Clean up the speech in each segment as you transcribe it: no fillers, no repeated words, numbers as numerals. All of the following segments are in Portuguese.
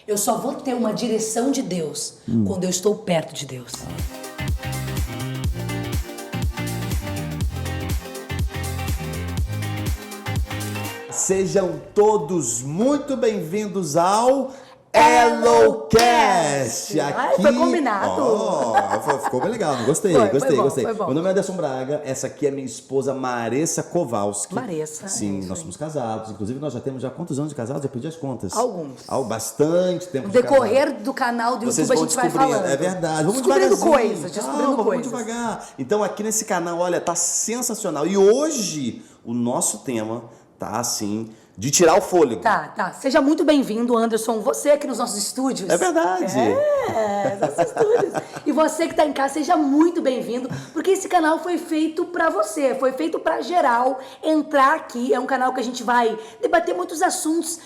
Eu só vou ter uma direção de Deus quando eu estou perto de Deus. Sejam todos muito bem-vindos ao Elocast. Ai, foi combinado. Ficou bem legal, gostei. Foi bom. Meu nome é Anderson Braga, essa aqui é minha esposa Maressa Kowalski. Maressa. Sim, nós somos casados, inclusive nós já temos quantos anos de casados? Já perdi as contas. Alguns. Bastante tempo No de decorrer casado. do canal do Vocês YouTube a vão gente vai descobrindo, falando. é verdade. Vamos Descobrindo devagarzinho. coisas. Vamos devagar. Então aqui nesse canal, olha, tá sensacional. E hoje o nosso tema tá assim, de tirar o fôlego. Tá. Seja muito bem-vindo, Anderson. Você aqui nos nossos estúdios. É verdade. Nossos estúdios. E você que tá em casa, seja muito bem-vindo, porque esse canal foi feito pra você, foi feito pra geral entrar aqui. É um canal que a gente vai debater muitos assuntos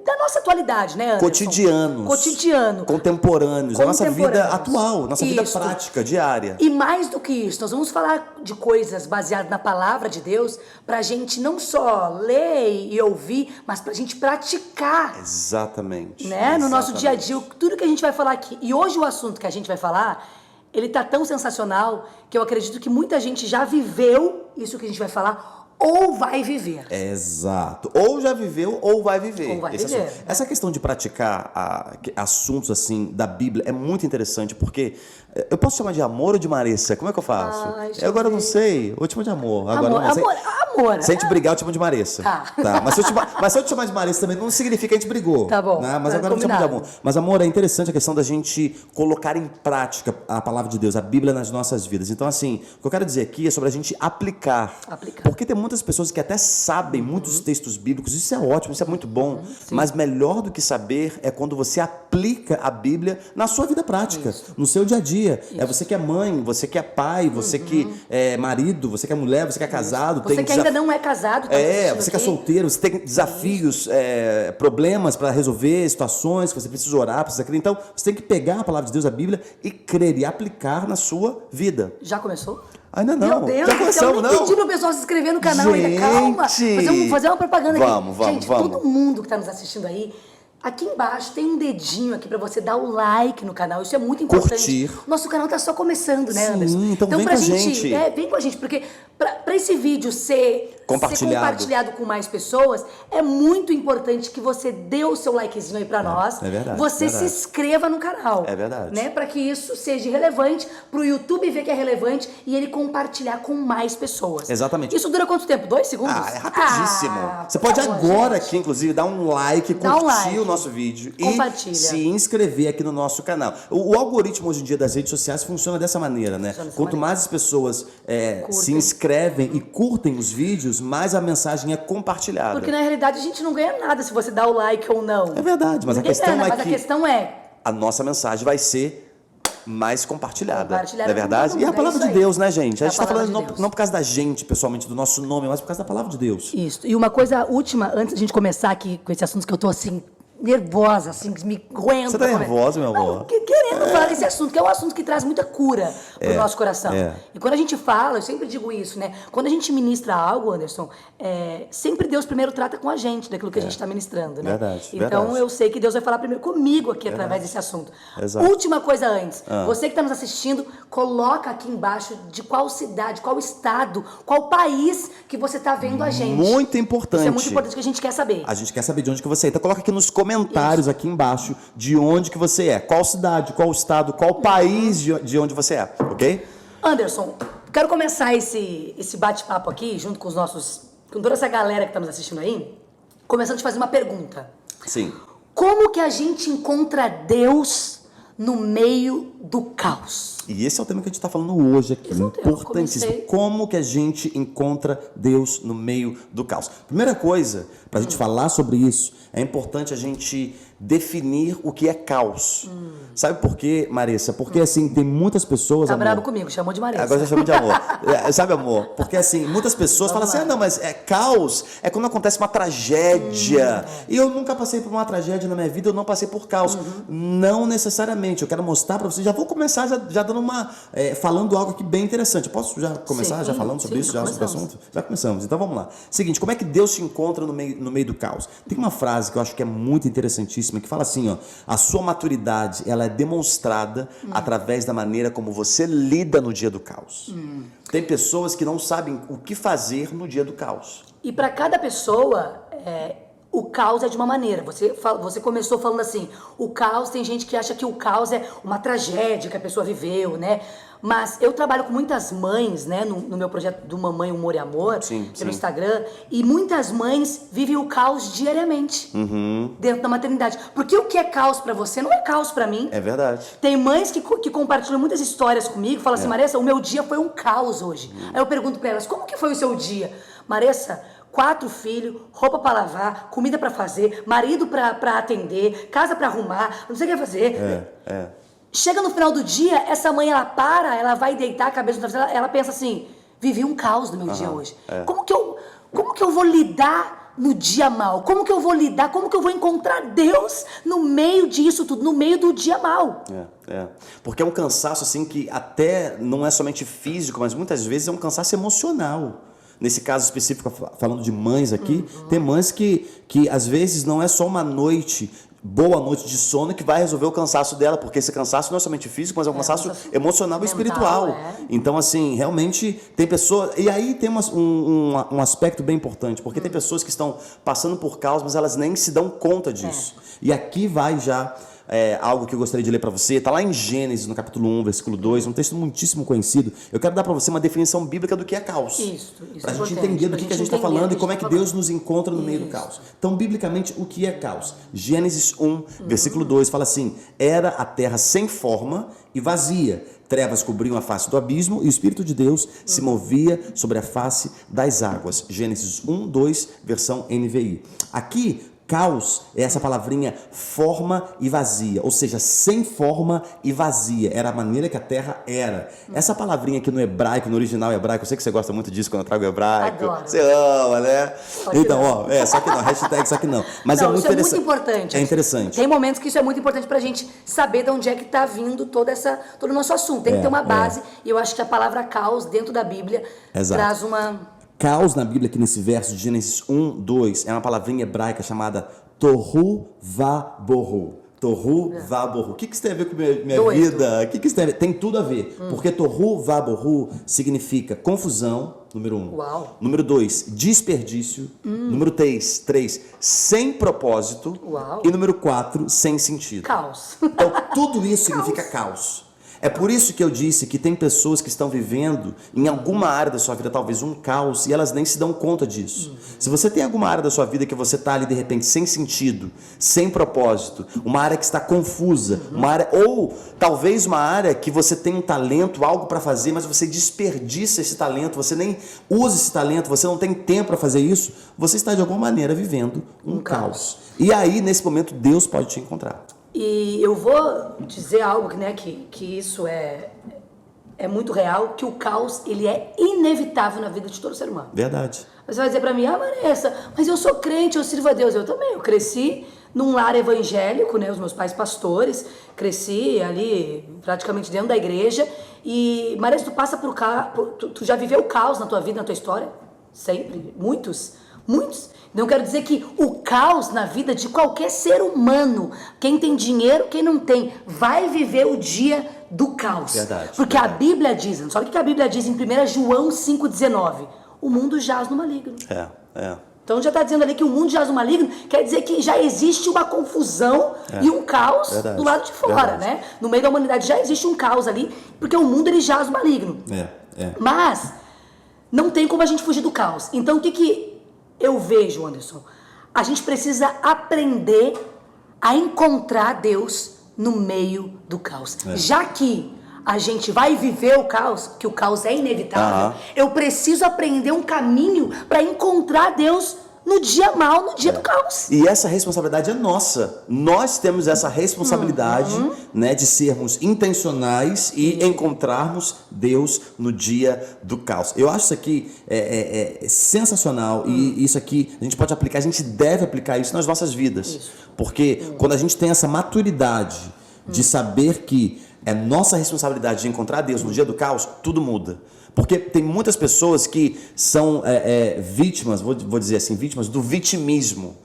da nossa atualidade, né, Anderson? Cotidiano. Contemporâneos. A nossa vida atual, nossa vida prática, diária. E mais do que isso, nós vamos falar de coisas baseadas na palavra de Deus pra gente não só ler e ouvir, mas pra gente praticar. Exatamente. Né? No nosso dia a dia, tudo que a gente vai falar aqui. E hoje o assunto que a gente vai falar, ele tá tão sensacional que eu acredito que muita gente já viveu isso que a gente vai falar ou vai viver. Exato. Ou já viveu ou vai viver. Ou vai viver. Essa questão de praticar assuntos assim da Bíblia é muito interessante, porque eu posso chamar de amor ou de Maressa? Como é que eu faço? Eu agora não sei. Eu te chamo de amor. Amor. Se a gente brigar, eu te chamo de Maressa. Tá. Mas se eu te chamar de Maressa também, não significa que a gente brigou. Tá bom. Né? Mas agora eu te chamo de amor. Mas amor, é interessante a questão da gente colocar em prática a palavra de Deus, a Bíblia nas nossas vidas. Então, assim, o que eu quero dizer aqui é sobre a gente aplicar. Porque tem muitas pessoas que até sabem muitos textos bíblicos. Isso é ótimo, isso é muito bom. Mas melhor do que saber é quando você aplica a Bíblia na sua vida prática, no seu dia a dia. É você que é mãe, você que é pai, você que é marido, você que é mulher, você que é casado. Você que ainda não é casado. Você que é solteiro, você tem desafios, problemas para resolver, situações que você precisa orar, precisa crer. Então, você tem que pegar a palavra de Deus, a Bíblia, e crer e aplicar na sua vida. Já começou? Ainda não. Meu Deus, já começamos, eu nem pedi pro pessoal se inscrever no canal ainda. Calma. Fazer uma propaganda aqui. Gente, todo mundo que tá nos assistindo aí, aqui embaixo tem um dedinho aqui pra você dar o like no canal. Isso é muito importante. Curtir. Nosso canal tá só começando, né, Anderson? Então vem com a gente. Vem com a gente, porque pra esse vídeo ser compartilhado com mais pessoas, é muito importante que você dê o seu likezinho aí pra nós. É verdade. Você se inscreva no canal. É verdade. Né? Pra que isso seja relevante, pro YouTube ver que é relevante e ele compartilhar com mais pessoas. Exatamente. Isso dura quanto tempo? 2 segundos? É rapidíssimo. Você pode agora aqui, inclusive, dar um like, curtir o nosso vídeo e se inscrever aqui no nosso canal. O algoritmo hoje em dia das redes sociais funciona dessa maneira, né? Quanto mais as pessoas se inscrevem e curtem os vídeos, mais a mensagem é compartilhada. Porque na realidade a gente não ganha nada se você dá o like ou não. É verdade, mas a questão é a nossa mensagem vai ser mais compartilhada. Não é verdade? Mundo, e a palavra de Deus, né, gente? A gente está falando de não por causa da gente, pessoalmente, do nosso nome, mas por causa da palavra de Deus. Isso. E uma coisa última, antes da gente começar aqui com esse assunto que eu tô assim, nervosa, assim, me aguento. Você tá nervosa, meu amor? Não, querendo falar desse assunto, que é um assunto que traz muita cura pro nosso coração. E quando a gente fala, eu sempre digo isso, né? Quando a gente ministra algo, Anderson, sempre Deus primeiro trata com a gente daquilo que a gente está ministrando, né? Então eu sei que Deus vai falar primeiro comigo aqui através desse assunto. Exato. Última coisa antes, você que está nos assistindo, coloca aqui embaixo de qual cidade, qual estado, qual país que você está vendo a gente. Muito importante. Isso é muito importante que a gente quer saber. A gente quer saber de onde que você é. Então coloca aqui nos comentários aqui embaixo de onde que você é. Qual cidade, qual estado, qual país de onde você é, ok? Anderson, quero começar esse bate-papo aqui, junto com com toda essa galera que está nos assistindo aí, começando a te fazer uma pergunta. Sim. Como que a gente encontra Deus no meio do caos? E esse é o tema que a gente está falando hoje aqui, importantíssimo. Como que a gente encontra Deus no meio do caos? Primeira coisa, para a gente falar sobre isso, é importante a gente definir o que é caos. Sabe por quê, Maressa? Porque assim, tem muitas pessoas... Tá bravo comigo, chamou de Maressa. Agora já chamou de amor. Sabe, amor? Porque assim, muitas pessoas falam assim, não, mas caos é quando acontece uma tragédia. E eu nunca passei por uma tragédia na minha vida, eu não passei por caos. Não necessariamente. Eu quero mostrar para vocês, já vou começar já dando falando algo aqui bem interessante. Posso já começar? Sim, já falando sobre isso? Já sobre o assunto? Já começamos. Então vamos lá. Seguinte, como é que Deus se encontra no meio do caos? Tem uma frase que eu acho que é muito interessantíssima, que fala assim, ó, a sua maturidade, ela é demonstrada através da maneira como você lida no dia do caos. Tem pessoas que não sabem o que fazer no dia do caos. E para cada pessoa, o caos é de uma maneira. Você começou falando assim, o caos, tem gente que acha que o caos é uma tragédia que a pessoa viveu, né? Mas eu trabalho com muitas mães, né, no meu projeto do Mamãe Humor e Amor, pelo Instagram, e muitas mães vivem o caos diariamente dentro da maternidade. Porque o que é caos pra você não é caos pra mim. É verdade. Tem mães que compartilham muitas histórias comigo, falam assim, Maressa, o meu dia foi um caos hoje. Aí eu pergunto pra elas, como que foi o seu dia? Maressa, 4 filhos, roupa pra lavar, comida pra fazer, marido pra atender, casa pra arrumar, não sei o que fazer. Chega no final do dia, essa mãe, ela vai deitar a cabeça no travesseiro, ela pensa assim, vivi um caos no meu dia hoje. Como que eu vou lidar no dia mal? Como que eu vou encontrar Deus no meio disso tudo, no meio do dia mal? Porque é um cansaço assim que até não é somente físico, mas muitas vezes é um cansaço emocional. Nesse caso específico, falando de mães aqui, tem mães que às vezes não é só uma boa noite de sono que vai resolver o cansaço dela, porque esse cansaço não é somente físico, mas é um cansaço emocional e espiritual. Então, assim, realmente tem pessoas... E aí tem um aspecto bem importante, porque tem pessoas que estão passando por caos, mas elas nem se dão conta disso. E aqui vai já... algo que eu gostaria de ler para você, está lá em Gênesis, no capítulo 1, versículo 2, um texto muitíssimo conhecido. Eu quero dar para você uma definição bíblica do que é caos. Isso para a gente entender do que a gente está falando e como é que Deus nos encontra no meio do caos. Então, biblicamente, o que é caos? Gênesis 1, versículo 2, fala assim, era a terra sem forma e vazia, trevas cobriam a face do abismo e o Espírito de Deus se movia sobre a face das águas. Gênesis 1, 2, versão NVI. Aqui, caos é essa palavrinha forma e vazia, ou seja, sem forma e vazia. Era a maneira que a terra era. Essa palavrinha aqui no hebraico, no original hebraico, eu sei que você gosta muito disso quando eu trago hebraico. Adoro. Você ama, né? Então, só que não, hashtag só que não. Mas não, é muito isso interessante. É muito importante. É interessante. Tem momentos que isso é muito importante pra gente saber de onde é que tá vindo todo o nosso assunto. Tem que ter uma base, e eu acho que a palavra caos dentro da Bíblia traz uma... Caos na Bíblia, aqui nesse verso de Gênesis 1, 2, é uma palavrinha hebraica chamada Tohu Vabohu. Tohu Vabohu. O que isso tem a ver com minha vida? O que isso tem a ver? Tem tudo a ver. Porque Tohu Vabohu significa confusão, número 1. Uau. Número 2, desperdício. Número 3, sem propósito. Uau. E número 4, sem sentido. Caos. Então, tudo isso significa caos. É por isso que eu disse que tem pessoas que estão vivendo em alguma área da sua vida, talvez um caos, e elas nem se dão conta disso. Se você tem alguma área da sua vida que você está ali de repente sem sentido, sem propósito, uma área que está confusa, uma área, ou talvez uma área que você tem um talento, algo para fazer, mas você desperdiça esse talento, você nem usa esse talento, você não tem tempo para fazer isso, você está de alguma maneira vivendo um caos. E aí, nesse momento, Deus pode te encontrar. E eu vou dizer algo, né, que isso é muito real, que o caos, ele é inevitável na vida de todo ser humano. Verdade. Você vai dizer pra mim, Vanessa, mas eu sou crente, eu sirvo a Deus. Eu também, eu cresci num lar evangélico, né, os meus pais pastores, cresci ali praticamente dentro da igreja. E, Marisa, tu passa por tu já viveu caos na tua vida, na tua história? Sempre, muitos. Não quero dizer que o caos na vida de qualquer ser humano, quem tem dinheiro, quem não tem, vai viver o dia do caos. Verdade. Porque a Bíblia diz, sabe o que a Bíblia diz em 1 João 5,19? O mundo jaz no maligno. Então já está dizendo ali que o mundo jaz no maligno, quer dizer que já existe uma confusão e um caos do lado de fora, né? No meio da humanidade já existe um caos ali, porque o mundo ele jaz no maligno. Mas não tem como a gente fugir do caos. Então o que eu vejo, Anderson? A gente precisa aprender a encontrar Deus no meio do caos. Já que a gente vai viver o caos, que o caos é inevitável, eu preciso aprender um caminho para encontrar Deus no dia mal, no dia do caos. E essa responsabilidade é nossa. Nós temos essa responsabilidade, né, de sermos intencionais e encontrarmos Deus no dia do caos. Eu acho isso aqui sensacional e isso aqui a gente pode aplicar, a gente deve aplicar isso nas nossas vidas. Porque quando a gente tem essa maturidade de saber que é nossa responsabilidade de encontrar Deus no dia do caos, tudo muda. Porque tem muitas pessoas que são vítimas, vou dizer assim, vítimas do vitimismo.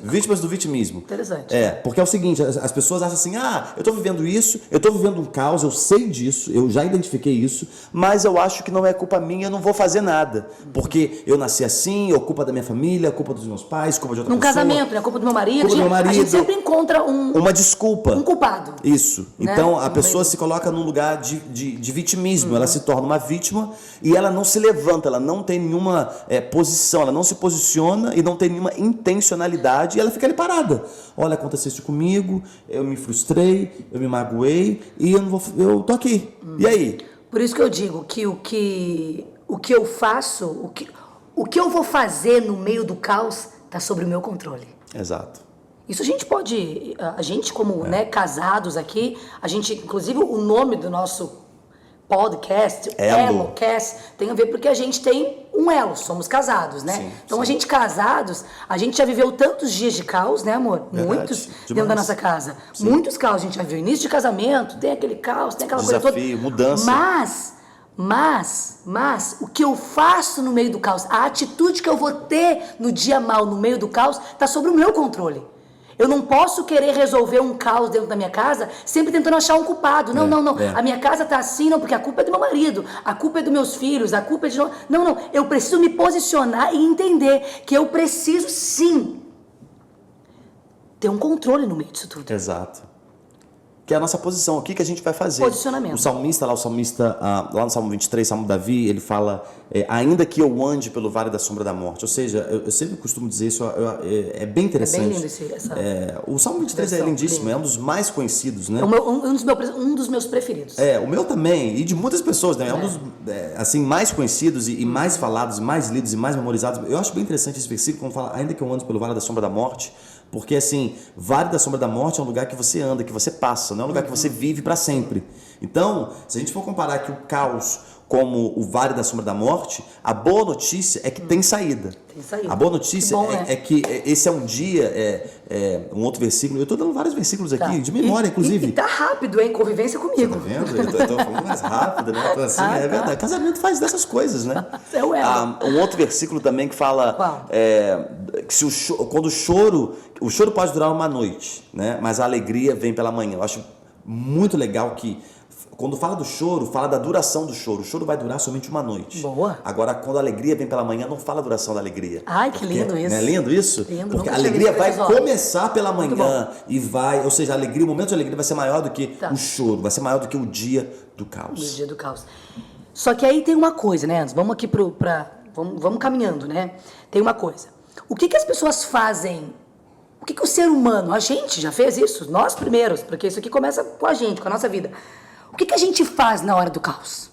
Vítimas do vitimismo. Interessante. Porque é o seguinte, as pessoas acham assim, eu estou vivendo isso, eu estou vivendo um caos, eu sei disso, eu já identifiquei isso, mas eu acho que não é culpa minha, eu não vou fazer nada. Porque eu nasci assim, ou culpa da minha família, culpa dos meus pais, culpa de outra pessoa. Num casamento, né? Culpa do meu marido. Culpa do meu marido. A gente sempre encontra uma desculpa. Um culpado. Isso. Né? Então, a pessoa se coloca num lugar de vitimismo, ela se torna uma vítima e ela não se levanta, ela não tem nenhuma posição, ela não se posiciona e não tem nenhuma intencionalidade e ela fica ali parada. Olha, aconteceu isso comigo, eu me frustrei, eu me magoei e eu tô aqui. E aí? Por isso que eu digo que o que eu faço, o que eu vou fazer no meio do caos está sob o meu controle. Exato. Isso a gente como casados aqui, a gente, inclusive o nome do nosso podcast, EloCast, tem a ver porque a gente tem um elo, somos casados, né? Sim, então sim. A gente casados, a gente já viveu tantos dias de caos, né, amor? Verdade, muitos demais. dentro da nossa casa. Sim. Muitos caos, a gente já viu início de casamento, tem aquele caos, tem aquela desafio, coisa toda. Mudança. Mas o que eu faço no meio do caos, a atitude que eu vou ter no dia mal, no meio do caos, está sobre o meu controle. Eu não posso querer resolver um caos dentro da minha casa sempre tentando achar um culpado. Não. A minha casa tá assim, não, porque a culpa é do meu marido, a culpa é dos meus filhos, a culpa é de... Não. Eu preciso me posicionar e entender que eu preciso, sim, ter um controle no meio disso tudo. Exato. Que é a nossa posição, o que a gente vai fazer. Posicionamento. O salmista, lá no Salmo 23, Salmo Davi, ele fala, ainda que eu ande pelo vale da sombra da morte. Ou seja, eu sempre costumo dizer isso, é bem interessante. É bem lindo o Salmo 23 é lindíssimo, é um dos mais conhecidos, né? Um dos meus preferidos. O meu também, e de muitas pessoas, né? É um dos assim, mais conhecidos e mais falados, mais lidos e mais memorizados. Eu acho bem interessante esse versículo, quando fala, ainda que eu ande pelo vale da sombra da morte, porque assim, vale da sombra da morte é um lugar que você anda, que você passa, não é um lugar que você vive para sempre. Então, se a gente for comparar aqui o caos como o vale da sombra da morte, a boa notícia é que tem saída. Tem saída. A boa notícia bom, é que esse é um dia, um outro versículo, eu estou dando vários versículos aqui, de memória, inclusive. E tá rápido, hein? Convivência comigo. Tá vendo? Eu tô falando mais rápido, né? Então, assim, é verdade. Casamento faz dessas coisas, né? É o elo. Um outro versículo também que fala que quando o choro pode durar uma noite, né? Mas a alegria vem pela manhã. Eu acho muito legal que quando fala do choro, fala da duração do choro. O choro vai durar somente uma noite. Boa. Agora, quando a alegria vem pela manhã, não fala a duração da alegria. Ai, que lindo isso. Não é lindo isso? Lindo. Porque a alegria vai começar pela manhã e vai, ou seja, o momento de alegria vai ser maior do que o choro, vai ser maior do que o dia do caos. O dia do caos. Só que aí tem uma coisa, né, Anderson? Vamos aqui vamos caminhando, né? Tem uma coisa. O que as pessoas fazem? O que o ser humano, a gente já fez isso? Nós primeiros, porque isso aqui começa com a gente, com a nossa vida. O que a gente faz na hora do caos?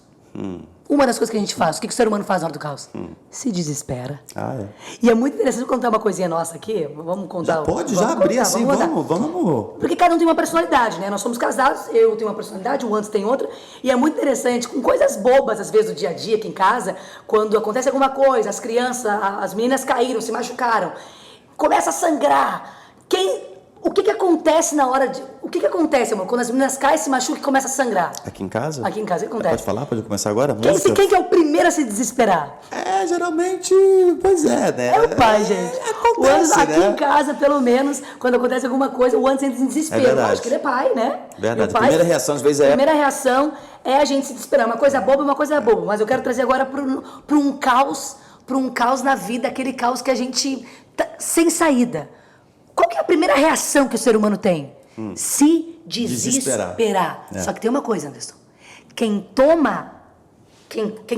Uma das coisas que a gente faz, o que o ser humano faz na hora do caos? Se desespera. E é muito interessante contar uma coisinha nossa aqui. Vamos contar. Já abrir assim, vamos. Porque cada um tem uma personalidade, né? Nós somos casados, eu tenho uma personalidade, o Anderson tem outra. E é muito interessante, com coisas bobas, às vezes, do dia a dia aqui em casa, quando acontece alguma coisa, as crianças, as meninas caíram, se machucaram, começa a sangrar. O que acontece na hora de... O que acontece, amor? Quando as meninas caem, se machucam e começam a sangrar? Aqui em casa? Aqui em casa, o que acontece? Pode falar? Pode começar agora? Quem que é o primeiro a se desesperar? Geralmente, pois é, né? É o pai, gente. Acontece, o Anderson, aqui né? em casa, pelo menos, quando acontece alguma coisa, o Anderson entra em desespero. É verdade. Acho que ele é pai, né? Verdade. Pai, Primeira reação, às vezes, A primeira reação é a gente se desesperar. Uma coisa boba, Mas eu quero trazer agora para um caos na vida, aquele caos que a gente... sem saída. Qual que é a primeira reação que o ser humano tem? Se desesperar. Só que tem uma coisa, Anderson. Quem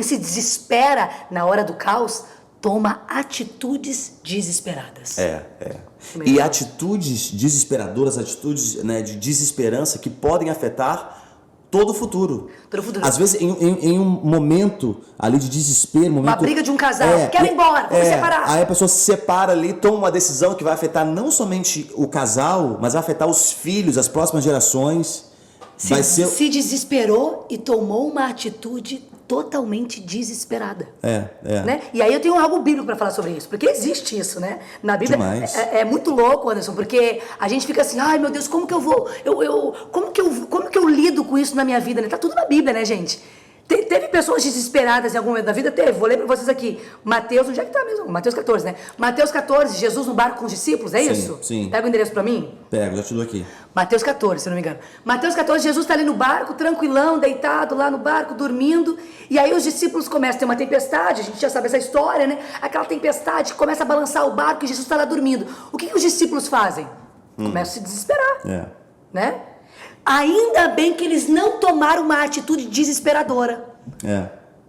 se desespera na hora do caos, toma atitudes desesperadas. E atitudes desesperadoras, atitudes, né, de desesperança que podem afetar todo o futuro. Às vezes, em um momento ali de desespero, uma briga de um casal, quero ir embora, vou me separar. Aí a pessoa se separa ali, toma uma decisão que vai afetar não somente o casal, mas vai afetar os filhos, as próximas gerações. Se desesperou e tomou uma atitude totalmente desesperada. Né? E aí eu tenho algo bíblico para falar sobre isso, porque existe isso, né? Na Bíblia é muito louco, Anderson, porque a gente fica assim, ai meu Deus, como que eu vou, como que que eu lido com isso na minha vida, né? Tá tudo na Bíblia, né, gente? Teve pessoas desesperadas em algum momento da vida? Teve. Vou ler pra vocês aqui. Mateus, onde é que tá mesmo? Mateus 14, né? Mateus 14, Jesus no barco com os discípulos, é isso? Sim. Pega o endereço pra mim? Pego, já te dou aqui. Mateus 14, se eu não me engano. Mateus 14, Jesus tá ali no barco, tranquilão, deitado lá no barco, dormindo. E aí os discípulos começam a ter uma tempestade, a gente já sabe essa história, né? Aquela tempestade que começa a balançar o barco e Jesus tá lá dormindo. O que os discípulos fazem? Começam a se desesperar. Né? Ainda bem que eles não tomaram uma atitude desesperadora.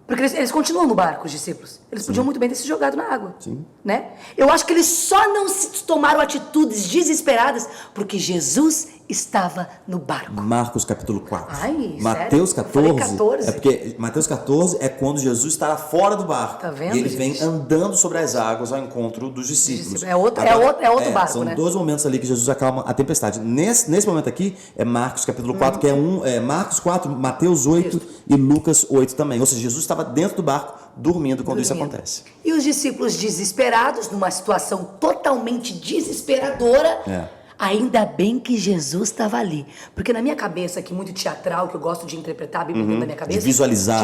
Porque eles continuam no barco, os discípulos. Eles podiam muito bem ter se jogado na água. Né? Eu acho que eles só não tomaram atitudes desesperadas porque Jesus estava no barco. Marcos capítulo 4. Ai, Mateus sério? 14. É porque Mateus 14 é quando Jesus está fora do barco. Tá vendo, e ele gente? vem andando sobre as águas ao encontro dos discípulos. É outro barco, são né? dois momentos ali que Jesus acalma a tempestade. Nesse momento aqui é Marcos capítulo 4, que é Marcos 4, Mateus 8 e Lucas 8 também. Ou seja, Jesus estava dentro do barco dormindo quando isso acontece. E os discípulos desesperados, numa situação totalmente desesperadora, ainda bem que Jesus estava ali. Porque na minha cabeça, aqui muito teatral, que eu gosto de interpretar a Bíblia dentro da minha cabeça. De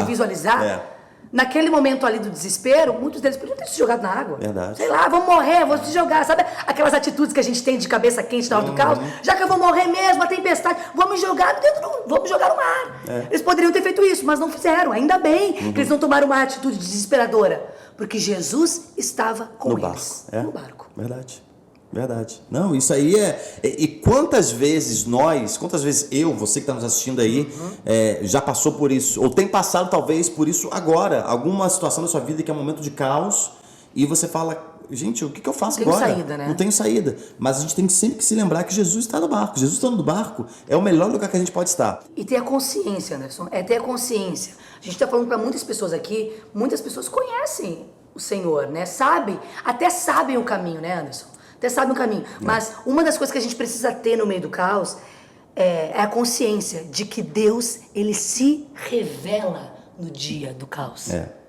visualizar. Naquele momento ali do desespero, muitos deles podiam ter se jogado na água. Verdade. Sei lá, vamos morrer, vou se jogar. Sabe aquelas atitudes que a gente tem de cabeça quente na hora do caos? Já que eu vou morrer mesmo, a tempestade, vamos jogar no mar. Eles poderiam ter feito isso, mas não fizeram. Ainda bem que eles não tomaram uma atitude desesperadora. Porque Jesus estava com eles. No barco. Verdade. Não, isso aí E quantas vezes você que está nos assistindo aí, já passou por isso, ou tem passado talvez por isso agora, alguma situação da sua vida que é um momento de caos, e você fala, gente, o que eu faço agora? Não tenho saída, né? Não tenho saída. Mas a gente tem sempre que se lembrar que Jesus está no barco. Jesus estando no barco é o melhor lugar que a gente pode estar. E ter a consciência, Anderson, ter a consciência. A gente está falando para muitas pessoas aqui, muitas pessoas conhecem o Senhor, né? Até sabem o caminho, né, Anderson? Até sabem o caminho. Mas uma das coisas que a gente precisa ter no meio do caos é a consciência de que Deus, ele se revela no dia do caos.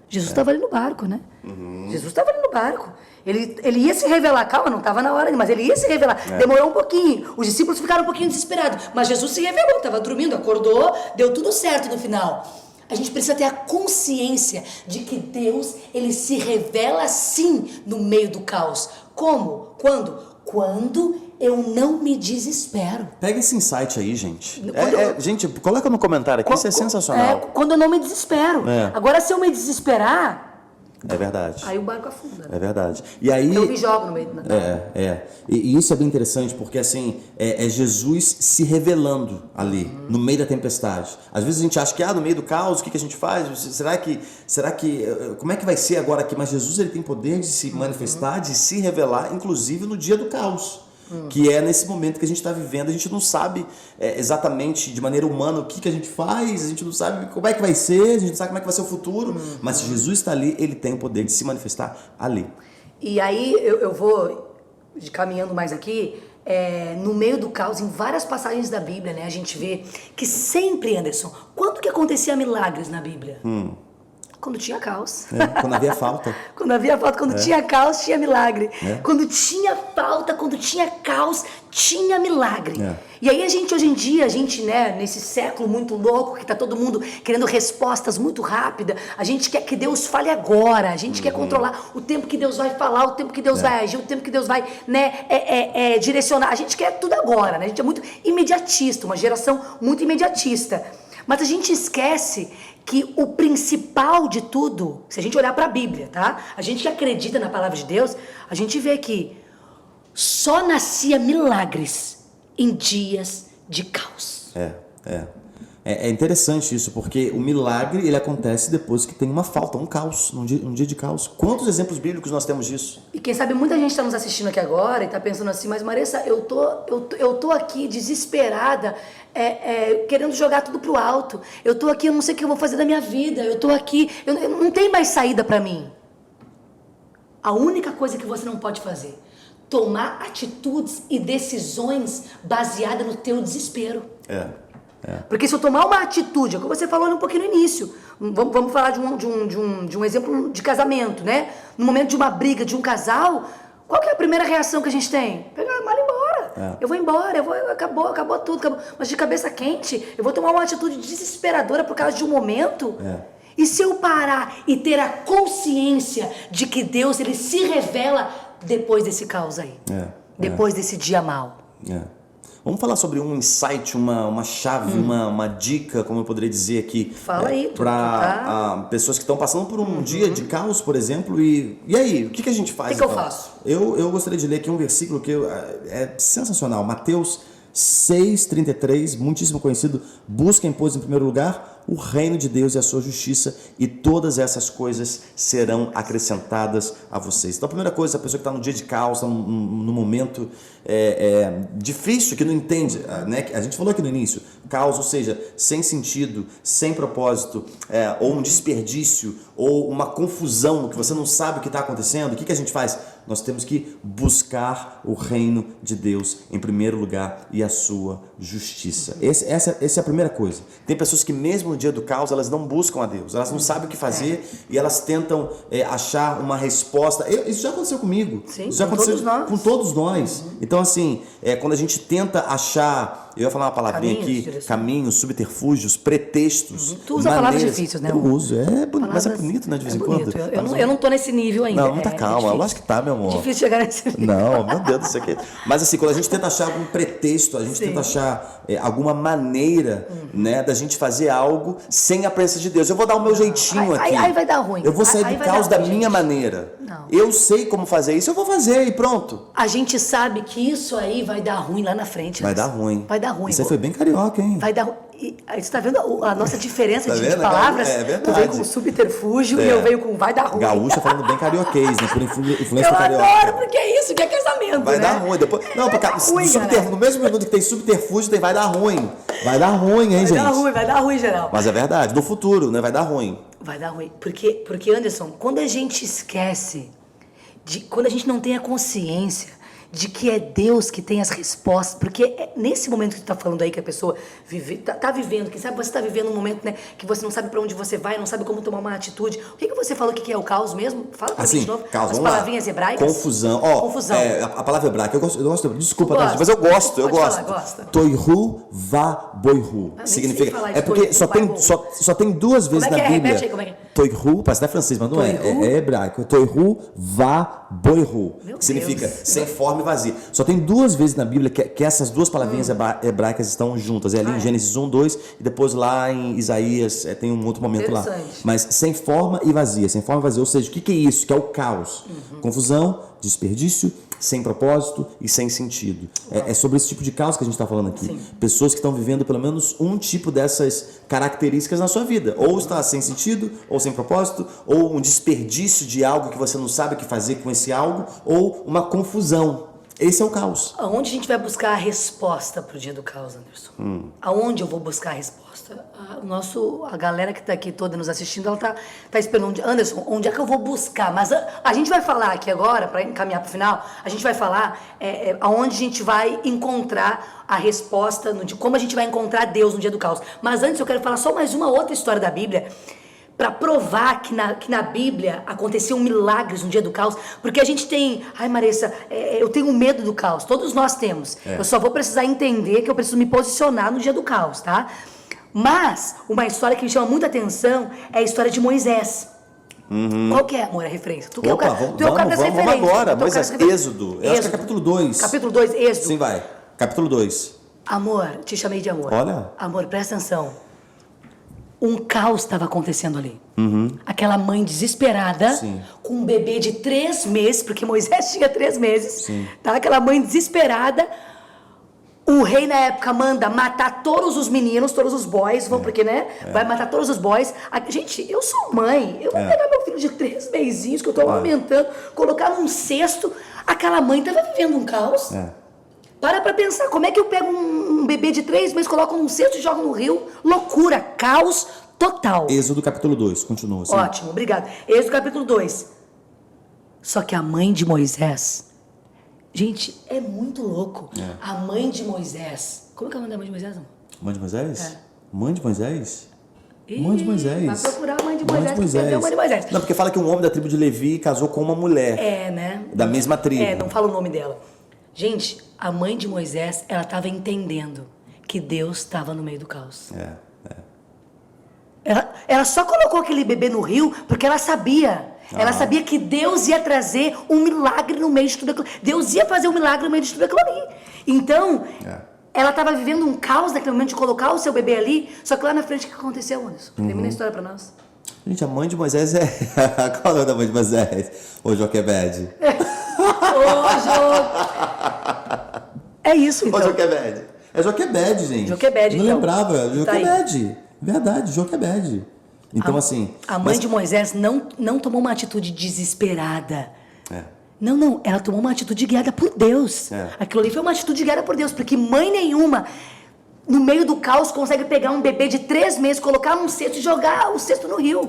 Jesus estava ali no barco, né? Jesus estava ali no barco. Ele ia se revelar. Calma, não estava na hora, mas ele ia se revelar. Demorou um pouquinho. Os discípulos ficaram um pouquinho desesperados. Mas Jesus se revelou. Estava dormindo, acordou, deu tudo certo no final. A gente precisa ter a consciência de que Deus, ele se revela sim no meio do caos. Como? Quando eu não me desespero. Pega esse insight aí, gente. Gente, coloca no comentário aqui, isso é sensacional. Quando eu não me desespero. Agora, se eu me desesperar... É verdade. Aí o barco afunda. Né? É verdade. E aí... Eu me jogo no meio do... E isso é bem interessante, porque assim, é Jesus se revelando ali, no meio da tempestade. Às vezes a gente acha que, no meio do caos, o que a gente faz? Será que... Como é que vai ser agora aqui? Mas Jesus, ele tem poder de se manifestar, de se revelar, inclusive no dia do caos. Que é nesse momento que a gente está vivendo, a gente não sabe exatamente de maneira humana o que a gente faz, a gente não sabe como é que vai ser, a gente não sabe como é que vai ser o futuro, mas se Jesus está ali, ele tem o poder de se manifestar ali. E aí eu vou caminhando mais aqui, no meio do caos, em várias passagens da Bíblia, né, a gente vê que sempre, Anderson, quando que acontecia milagres na Bíblia? Quando tinha caos. Quando havia falta. Quando tinha caos, tinha milagre. Quando tinha falta, quando tinha caos, tinha milagre. E aí hoje em dia, né, nesse século muito louco, que tá todo mundo querendo respostas muito rápidas, a gente quer que Deus fale agora, a gente quer controlar o tempo que Deus vai falar, o tempo que Deus vai agir, o tempo que Deus vai, né, direcionar. A gente quer tudo agora, né? A gente é muito imediatista, uma geração muito imediatista. Mas a gente esquece que o principal de tudo, se a gente olhar para a Bíblia, tá? A gente que acredita na palavra de Deus, a gente vê que só nascia milagres em dias de caos. É interessante isso, porque o milagre, ele acontece depois que tem uma falta, um caos, um dia de caos. Quantos exemplos bíblicos nós temos disso? E quem sabe muita gente está nos assistindo aqui agora e está pensando assim, mas Maressa, eu tô aqui desesperada, querendo jogar tudo pro alto. Eu tô aqui, eu não sei o que eu vou fazer da minha vida. Eu tô aqui, eu não tem mais saída para mim. A única coisa que você não pode fazer, tomar atitudes e decisões baseadas no teu desespero. Porque se eu tomar uma atitude, é o que você falou um pouquinho no início, vamos falar de um exemplo de casamento, né? No momento de uma briga de um casal, qual que é a primeira reação que a gente tem? Pegar a mala e ir embora. embora. Eu vou embora, acabou tudo. Acabou. Mas de cabeça quente, eu vou tomar uma atitude desesperadora por causa de um momento. E se eu parar e ter a consciência de que Deus, ele se revela depois desse caos aí. Depois desse dia mau. Vamos falar sobre um insight, uma chave, uma dica, como eu poderia dizer aqui. Fala aí. Para pessoas que estão passando por um dia de caos, por exemplo. E aí, o que a gente faz? O que eu faço? Eu gostaria de ler aqui um versículo que é sensacional. Mateus 6,33, muitíssimo conhecido. Busquem, pois, em primeiro lugar o reino de Deus e a sua justiça, e todas essas coisas serão acrescentadas a vocês. Então a primeira coisa, a pessoa que está no dia de caos, está no momento difícil, que não entende, né? A gente falou aqui no início, caos, ou seja, sem sentido, sem propósito, ou um desperdício, ou uma confusão, que você não sabe o que está acontecendo. O que a gente faz? Nós temos que buscar o reino de Deus em primeiro lugar e a sua justiça. Essa é a primeira coisa. Tem pessoas que mesmo no dia do caos, elas não buscam a Deus, elas não sabem o que fazer e elas tentam achar uma resposta. Isso já aconteceu comigo. Sim, isso já aconteceu com todos nós. Então assim, quando a gente tenta achar, eu ia falar uma palavrinha aqui, caminhos, subterfúgios, pretextos. Tu usa palavras difíceis, né? Eu uso, mas é bonito, né, de vez em quando. Eu não tô nesse nível ainda. Não tá calma, eu acho que tá, meu amor. Difícil chegar nesse nível. Não, meu Deus do céu. Mas assim, quando a gente tenta achar algum pretexto, a gente tenta achar alguma maneira, né, da gente fazer algo sem a presença de Deus. Eu vou dar o meu jeitinho aqui. Aí vai dar ruim. Eu vou sair do caos da minha maneira. Não. Eu sei como fazer isso, eu vou fazer e pronto. A gente sabe que isso aí vai dar ruim lá na frente. Vai dar ruim. Vai dar ruim. Isso aí foi bem carioca, hein? Vai dar ruim. Aí você tá vendo a nossa diferença de vendo? palavras? É verdade. Tu veio com subterfúgio e eu veio com vai dar ruim. Gaúcha falando bem carioquês, né? Por influência eu carioca. adoro, porque é isso que é casamento, Vai né? dar ruim. Depois, não, porque no mesmo minuto que tem subterfúgio, tem vai dar ruim. Vai dar ruim, hein, gente? Vai dar ruim, geral. Mas é verdade. No futuro, né? Vai dar ruim. Vai dar ruim. Porque, Anderson, quando a gente esquece, quando a gente não tem a consciência de que é Deus que tem as respostas, porque é nesse momento que tu tá falando aí que a pessoa tá vivendo, quem sabe você tá vivendo um momento, né, que você não sabe para onde você vai, não sabe como tomar uma atitude. O que você falou que é o caos mesmo? Fala pra mim de novo. Caos, as palavrinhas hebraicas. Confusão. Confusão. A palavra hebraica, eu gosto, desculpa, mas eu gosto. Gosta. Toihu va boihu. Significa. É porque só tem duas vezes na Bíblia. Repete aí como é que é. Toihu, parece até francês, mas não é hebraico. Toihu va boihu. Que significa sem forma e vazia. Só tem duas vezes na Bíblia que essas duas palavrinhas hebraicas estão juntas. É ali em Gênesis 1, 2 e depois lá em Isaías tem um outro momento lá. Mas sem forma e vazia. Sem forma e vazia. Ou seja, o que é isso? Que é o caos. Confusão, desperdício, sem propósito e sem sentido. É sobre esse tipo de caos que a gente está falando aqui. Sim. Pessoas que estão vivendo pelo menos um tipo dessas características na sua vida. Ou está sem sentido, ou sem propósito, ou um desperdício de algo que você não sabe o que fazer com esse algo, ou uma confusão. Esse é o caos. Aonde a gente vai buscar a resposta pro dia do caos, Anderson? Aonde eu vou buscar a resposta? A galera que tá aqui toda nos assistindo, ela tá esperando. Anderson, onde é que eu vou buscar? Mas a gente vai falar aqui agora, para encaminhar pro final, a gente vai falar aonde a gente vai encontrar a resposta, como a gente vai encontrar Deus no dia do caos. Mas antes eu quero falar só mais uma outra história da Bíblia, para provar que na Bíblia aconteciam milagres no dia do caos, porque a gente tem, Marissa, eu tenho medo do caos, todos nós temos, eu só vou precisar entender que eu preciso me posicionar no dia do caos, tá? Mas, uma história que me chama muita atenção é a história de Moisés. Qual que é, amor, a referência? Tu é o cara das referências. Vamos agora, Moisés, Êxodo, eu acho que é capítulo 2. Capítulo 2, Êxodo. Sim, vai, capítulo 2. Amor, te chamei de amor. Olha. Amor, presta atenção. Um caos estava acontecendo ali. Aquela mãe desesperada, com um bebê de 3 meses, porque Moisés tinha 3 meses, tá? Aquela mãe desesperada. O rei na época manda matar todos os meninos, todos os boys, porque, né? Vai matar todos os boys. Gente, eu sou mãe, eu vou pegar meu filho de 3 mesinhos, que eu tô amamentando, colocar num cesto. Aquela mãe tava vivendo um caos. Para pra pensar, como é que eu pego um bebê de 3 meses, coloco num cesto e jogo no rio? Loucura, caos total. Êxodo capítulo 2, continua assim. Ótimo, obrigado. Êxodo capítulo 2. Só que a mãe de Moisés, gente, é muito louco. A mãe de Moisés, como é que é o nome da mãe de Moisés, amor? Mãe de Moisés? Mãe de Moisés? Ih, mãe de Moisés. Vai procurar a mãe de Moisés, que você viu a mãe de Moisés. Não, porque fala que um homem da tribo de Levi casou com uma mulher. Né? Da mesma tribo. Não fala o nome dela. Gente, a mãe de Moisés, ela estava entendendo que Deus estava no meio do caos. Ela só colocou aquele bebê no rio porque ela sabia. Ela sabia que Deus ia trazer um milagre no meio de tudo aquilo. Deus ia fazer um milagre no meio de tudo aquilo ali. Então, ela estava vivendo um caos naquele momento de colocar o seu bebê ali. Só que lá na frente, o que aconteceu, Anderson? Termina a história pra nós. Gente, a mãe de Moisés é... Qual é o nome da mãe de Moisés? Ô, Joquebede. É isso, então. Ô, Joquebede. É Joquebede, gente. Joquebede, não então. lembrava. Joquebede. Tá. Verdade, Joquebede. Então, assim... A mãe de Moisés não tomou uma atitude desesperada. Não. Ela tomou uma atitude guiada por Deus. Aquilo ali foi uma atitude guiada por Deus. Porque mãe nenhuma, no meio do caos, consegue pegar um bebê de 3 meses, colocar num cesto e jogar o cesto no rio.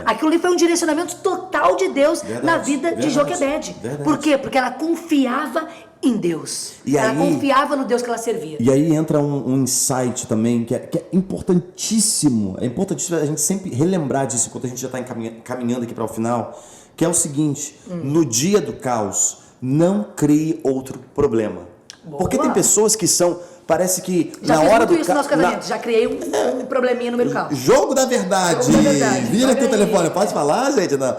Aquilo ali foi um direcionamento total de Deus na vida de Joquebede. Por quê? Porque ela confiava em Deus. Ela confiava no Deus que ela servia. E aí entra um insight também que é importantíssimo. É importantíssimo a gente sempre relembrar disso enquanto a gente já está caminhando aqui para o final, que é o seguinte: no dia do caos, não crie outro problema. Boa. Porque tem pessoas que são... Parece que já na fiz hora muito do isso no nosso casamento. Já criei um probleminha no meio do caos. Jogo da verdade. Jogo da verdade. Vira aqui o telefone. Pode falar, gente? Não.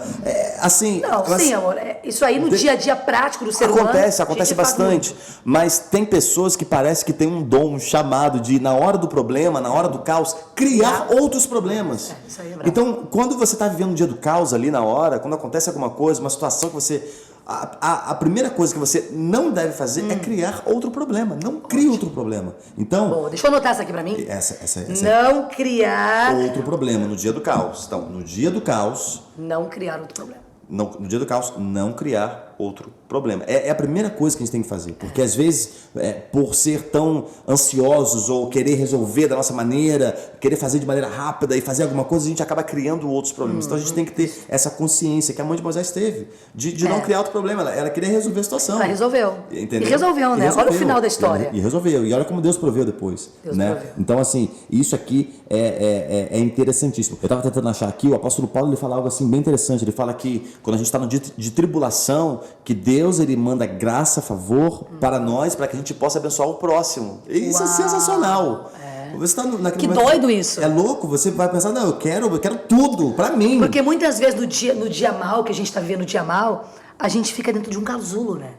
Assim. Não, sim, amor. Isso aí no dia a dia prático do ser humano. Acontece bastante. Mas tem pessoas que parece que tem um dom, um chamado de, na hora do problema, na hora do caos, criar outros problemas. Isso aí é bravo. Então, quando você está vivendo um dia do caos ali na hora, quando acontece alguma coisa, uma situação que você... A primeira coisa que você não deve fazer é criar outro problema. Não crie outro problema. Então... Bom, deixa eu anotar essa aqui pra mim. Essa não criar... outro problema no dia do caos. Então, no dia do caos... não criar outro problema. No dia do caos, não criar outro problema. É a primeira coisa que a gente tem que fazer. Porque às vezes, por ser tão ansiosos ou querer resolver da nossa maneira, querer fazer de maneira rápida e fazer alguma coisa, a gente acaba criando outros problemas. Então a gente tem que ter essa consciência que a mãe de Moisés teve, de não criar outro problema. Ela queria resolver a situação. Ela resolveu. Entendeu? E resolveu, né? Olha o final da história. E resolveu. E olha como Deus proveu depois. Proveu. Então, assim, isso aqui é interessantíssimo. Eu estava tentando achar aqui, o apóstolo Paulo ele fala algo assim bem interessante. Ele fala que quando a gente está no dia de tribulação, que Deus ele manda graça, favor para nós, para que a gente possa abençoar o próximo. E isso é sensacional. Você tá que doido isso. É louco, você vai pensar, não, eu quero tudo para mim. Porque muitas vezes no dia mal, que a gente está vivendo o dia mal, a gente fica dentro de um casulo, né?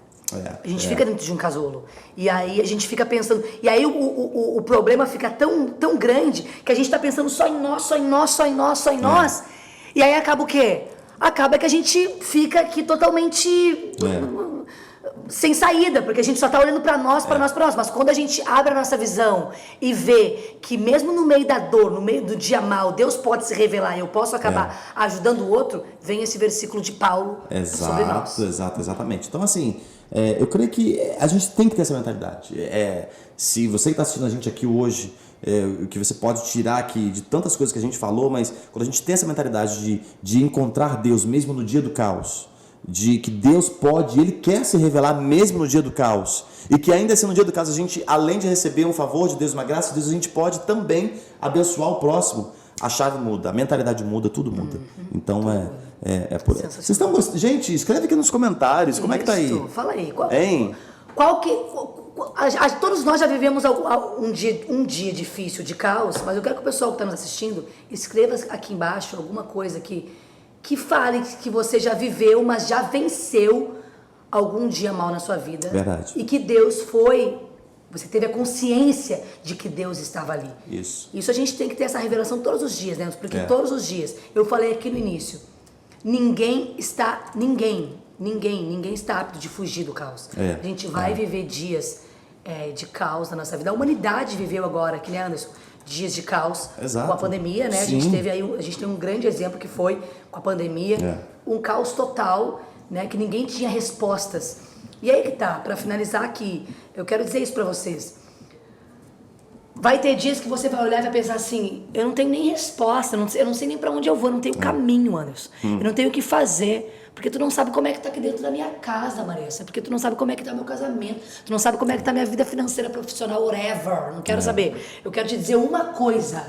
A gente fica dentro de um casulo. E aí a gente fica pensando... E aí o problema fica tão grande que a gente está pensando só em nós, só em nós, só em nós, só em nós. E aí acaba o quê? Acaba que a gente fica aqui totalmente sem saída, porque a gente só está olhando para nós, para nós. Mas quando a gente abre a nossa visão e vê que mesmo no meio da dor, no meio do dia mal, Deus pode se revelar e eu posso acabar ajudando o outro, vem esse versículo de Paulo sobre nós. Exatamente. Então, assim, eu creio que a gente tem que ter essa mentalidade. Se você que está assistindo a gente aqui hoje, o que você pode tirar aqui de tantas coisas que a gente falou, mas quando a gente tem essa mentalidade de encontrar Deus mesmo no dia do caos, de que Deus pode, Ele quer se revelar mesmo no dia do caos, e que ainda assim no dia do caos a gente, além de receber um favor de Deus, uma graça de Deus, a gente pode também abençoar o próximo. A chave muda, a mentalidade muda, tudo muda. Então por... Vocês estão gostando? Gente, escreve aqui nos comentários, como é que tá aí? Fala aí, todos nós já vivemos um dia difícil de caos, mas eu quero que o pessoal que está nos assistindo escreva aqui embaixo alguma coisa que fale que você já viveu, mas já venceu algum dia mal na sua vida. Verdade. E que você teve a consciência de que Deus estava ali. Isso a gente tem que ter essa revelação todos os dias, né? Porque todos os dias, eu falei aqui no início, ninguém está apto de fugir do caos. A gente vai viver dias de caos na nossa vida. A humanidade viveu agora, que nem Anderson, dias de caos com a pandemia, né? A gente tem um grande exemplo que foi com a pandemia, um caos total, né? Que ninguém tinha respostas. E aí que tá, para finalizar aqui, eu quero dizer isso para vocês. Vai ter dias que você vai olhar e vai pensar assim, eu não tenho nem resposta, eu não sei nem para onde eu vou, eu não tenho caminho, Anderson. Eu não tenho o que fazer. Porque tu não sabe como é que tá aqui dentro da minha casa, Marissa. Porque tu não sabe como é que tá meu casamento. Tu não sabe como é que tá minha vida financeira, profissional, whatever. Não quero saber. Eu quero te dizer uma coisa.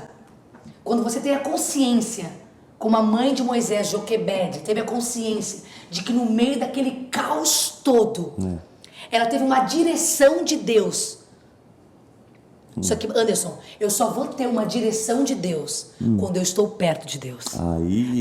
Quando você tem a consciência, como a mãe de Moisés, Joquebede, teve a consciência de que no meio daquele caos todo, Ela teve uma direção de Deus. Só que, Anderson, eu só vou ter uma direção de Deus quando eu estou perto de Deus.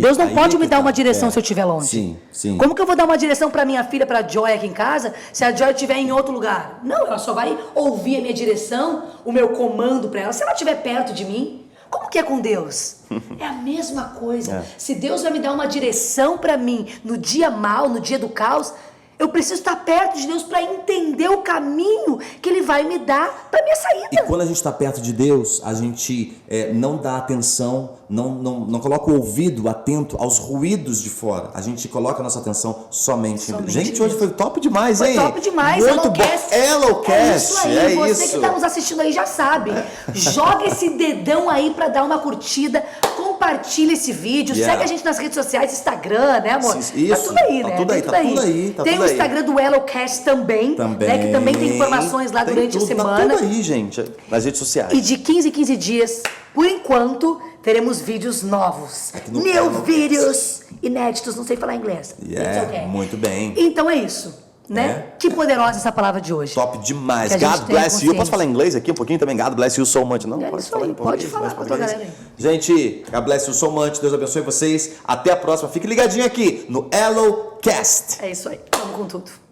Deus não pode me dar uma direção se eu estiver longe. Sim, sim. Como que eu vou dar uma direção para minha filha, para a Joy aqui em casa, se a Joy estiver em outro lugar? Não, ela só vai ouvir a minha direção, o meu comando para ela, se ela estiver perto de mim. Como que é com Deus? É a mesma coisa. Se Deus vai me dar uma direção para mim no dia mau, no dia do caos, eu preciso estar perto de Deus para entender o caminho que Ele vai me dar para minha saída. E quando a gente está perto de Deus, a gente não dá atenção, não coloca o ouvido atento aos ruídos de fora. A gente coloca a nossa atenção somente em Deus. Gente, hoje foi top demais, hein? Foi top demais. Muito bom. Ellocast. É isso aí. Você isso. que está nos assistindo aí já sabe. Joga esse dedão aí para dar uma curtida. Compartilha esse vídeo. Segue a gente nas redes sociais, Instagram, né, amor? Isso. Tá tudo aí, né? Tá tudo aí. Tem o Instagram do Ellocast também. Né, que também tem informações lá durante a semana. Tá tudo aí, gente. Nas redes sociais. E de 15 em 15 dias, por enquanto, teremos vídeos novos. New vídeos inéditos, não sei falar inglês. Okay. Muito bem. Então é isso, né? Que poderosa essa palavra de hoje. Top demais. God bless you. Posso falar inglês aqui um pouquinho também? God bless you so much. Não, pode falar. Pode falar com a tua galera aí. Gente, God bless you so much. Deus abençoe vocês. Até a próxima. Fique ligadinho aqui no Ellocast. É isso aí. Vamos com tudo.